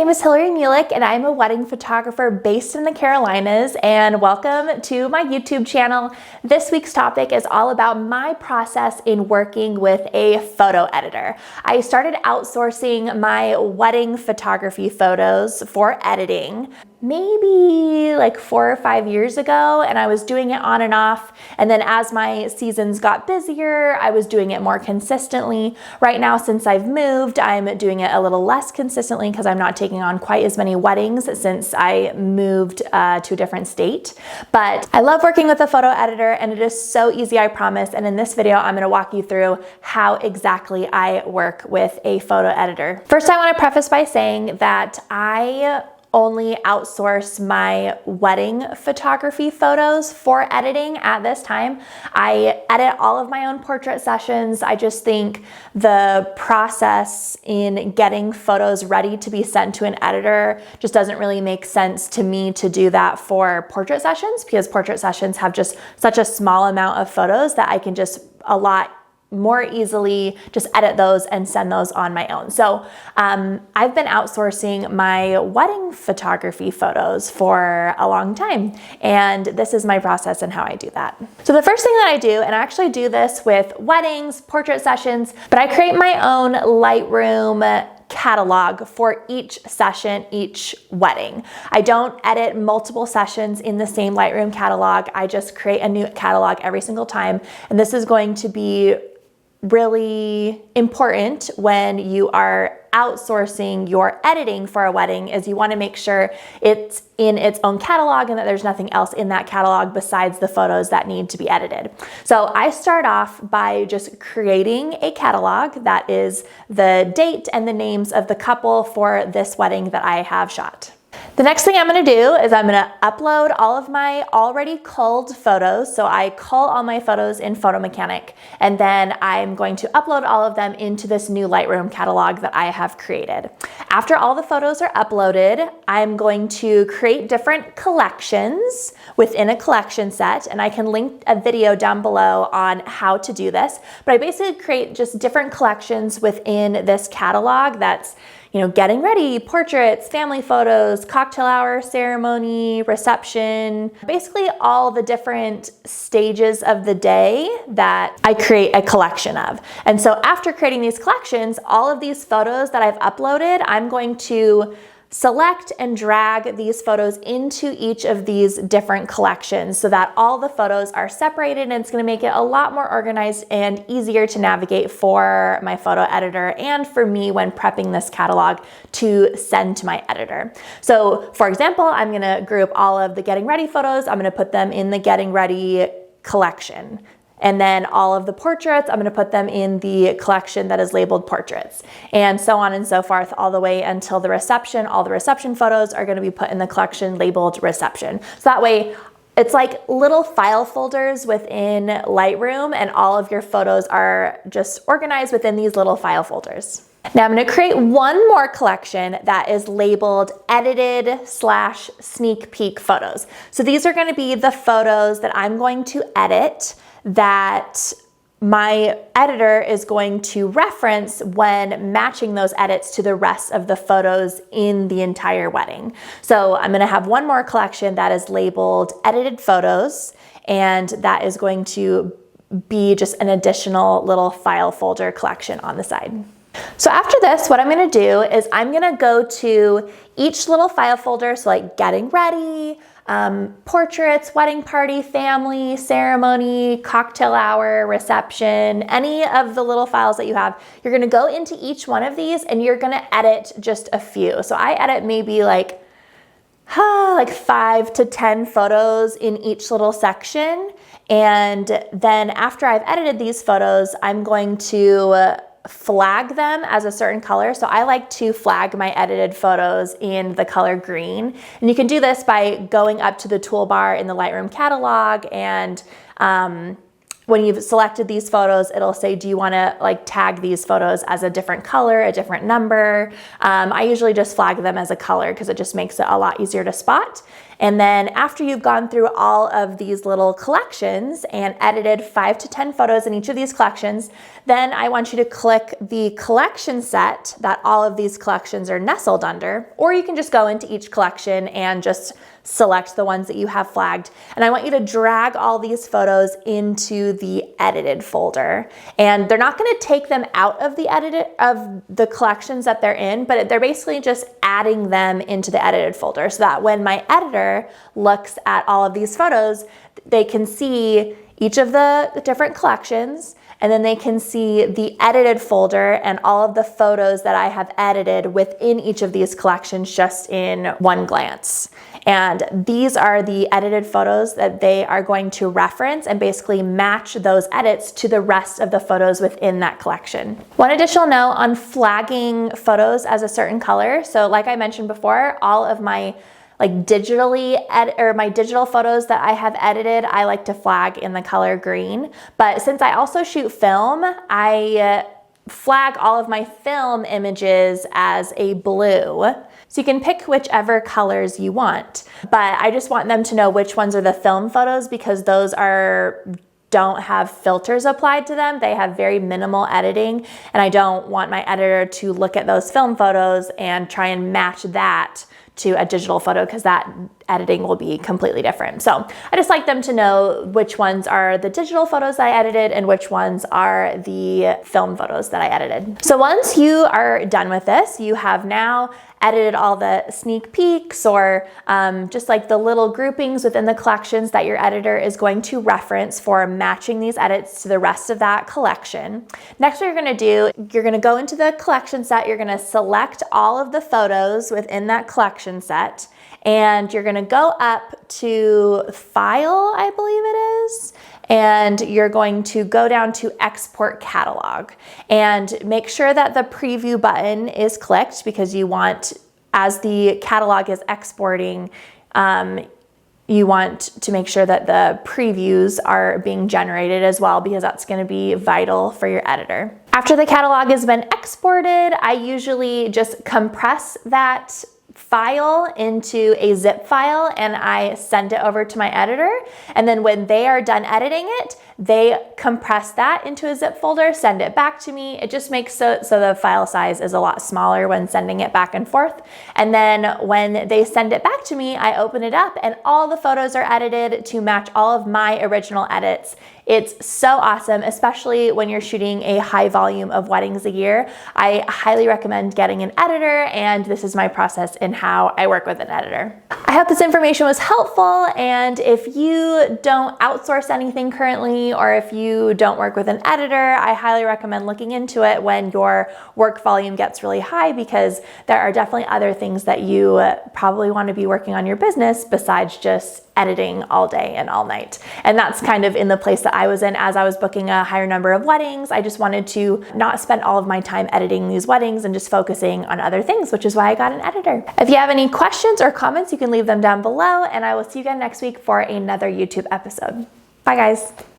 name is Hillary Mulick and I'm a wedding photographer based in the Carolinas, and welcome to my YouTube channel. This week's topic is all about my process in working with a photo editor. I started outsourcing my wedding photography photos for editing maybe like 4 or 5 years ago, and I was doing it on and off, and then as my seasons got busier, I was doing it more consistently. Right now, since I've moved, I'm doing it a little less consistently because I'm not taking on quite as many weddings since I moved to a different state. But I love working with a photo editor, and it is so easy, I promise. And in this video, I'm going to walk you through how exactly I work with a photo editor. First, I want to preface by saying that I only outsource my wedding photography photos for editing at this time. I edit all of my own portrait sessions. I just think the process in getting photos ready to be sent to an editor just doesn't really make sense to me to do that for portrait sessions, because portrait sessions have just such a small amount of photos that I can just a lot more easily just edit those and send those on my own. So I've been outsourcing my wedding photography photos for a long time, and this is my process and how I do that. So the first thing that I do, and I actually do this with weddings, portrait sessions, but I create my own Lightroom catalog for each session, each wedding. I don't edit multiple sessions in the same Lightroom catalog. I just create a new catalog every single time, and this is going to be really important when you are outsourcing your editing for a wedding, is you want to make sure it's in its own catalog and that there's nothing else in that catalog besides the photos that need to be edited. So I start off by just creating a catalog that is the date and the names of the couple for this wedding that I have shot. The next thing I'm going to do is I'm going to upload all of my already culled photos. So I cull all my photos in Photo Mechanic, and then I'm going to upload all of them into this new Lightroom catalog that I have created. After all the photos are uploaded, I'm going to create different collections within a collection set, and I can link a video down below on how to do this. But I basically create just different collections within this catalog that's, you know, getting ready, portraits, family photos, cocktail hour, ceremony, reception, basically all the different stages of the day that I create a collection of. And so after creating these collections, all of these photos that I've uploaded, I'm going to select and drag these photos into each of these different collections so that all the photos are separated, and it's going to make it a lot more organized and easier to navigate for my photo editor and for me when prepping this catalog to send to my editor. So for example, I'm going to group all of the getting ready photos. I'm going to put them in the getting ready collection. And then all of the portraits, I'm going to put them in the collection that is labeled portraits, and so on and so forth, all the way until the reception. All the reception photos are going to be put in the collection labeled reception. So that way it's like little file folders within Lightroom, and all of your photos are just organized within these little file folders. Now I'm going to create one more collection that is labeled edited/sneak peek photos. So these are going to be the photos that I'm going to edit, that my editor is going to reference when matching those edits to the rest of the photos in the entire wedding. So I'm going to have one more collection that is labeled edited photos, and that is going to be just an additional little file folder collection on the side. So after this, what I'm going to do is I'm going to go to each little file folder, so like getting ready, portraits, wedding party, family, ceremony, cocktail hour, reception, any of the little files that you have. You're going to go into each one of these and you're going to edit just a few. So I edit maybe like 5 to 10 photos in each little section. And then after I've edited these photos, I'm going to flag them as a certain color. So I like to flag my edited photos in the color green. And you can do this by going up to the toolbar in the Lightroom catalog, and when you've selected these photos, it'll say, do you want to like tag these photos as a different color, a different number? I usually just flag them as a color because it just makes it a lot easier to spot. And then after you've gone through all of these little collections and edited 5 to 10 photos in each of these collections, then I want you to click the collection set that all of these collections are nestled under, or you can just go into each collection and just select the ones that you have flagged. And I want you to drag all these photos into the edited folder. And they're not going to take them out of the collections that they're in, but they're basically just adding them into the edited folder so that when my editor looks at all of these photos, they can see each of the different collections, and then they can see the edited folder and all of the photos that I have edited within each of these collections just in one glance. And these are the edited photos that they are going to reference and basically match those edits to the rest of the photos within that collection. One additional note on flagging photos as a certain color. So like I mentioned before, all of my my digital photos that I have edited, I like to flag in the color green. But since I also shoot film, I flag all of my film images as a blue. So you can pick whichever colors you want, but I just want them to know which ones are the film photos because those don't have filters applied to them. They have very minimal editing, and I don't want my editor to look at those film photos and try and match that to a digital photo because that editing will be completely different. So I just like them to know which ones are the digital photos that I edited and which ones are the film photos that I edited. So once you are done with this, you have now edited all the sneak peeks or just like the little groupings within the collections that your editor is going to reference for matching these edits to the rest of that collection. Next, what you're gonna do, you're gonna go into the collection set, you're gonna select all of the photos within that collection set, and you're gonna go up to File, I believe it is, and you're going to go down to Export Catalog and make sure that the preview button is clicked because you want, as the catalog is exporting, you want to make sure that the previews are being generated as well because that's going to be vital for your editor. After the catalog has been exported, I usually just compress that file into a zip file and I send it over to my editor, and then when they are done editing it, they compress that into a zip folder, send it back to me. It just makes so the file size is a lot smaller when sending it back and forth. And then when they send it back to me, I open it up and all the photos are edited to match all of my original edits. It's so awesome, especially when you're shooting a high volume of weddings a year. I highly recommend getting an editor, and this is my process in how I work with an editor. I hope this information was helpful, and if you don't outsource anything currently, or if you don't work with an editor, I highly recommend looking into it when your work volume gets really high, because there are definitely other things that you probably want to be working on your business besides just editing all day and all night. And that's kind of in the place that I was in as I was booking a higher number of weddings. I just wanted to not spend all of my time editing these weddings and just focusing on other things, which is why I got an editor. If you have any questions or comments, you can leave them down below, and I will see you again next week for another YouTube episode. Bye guys.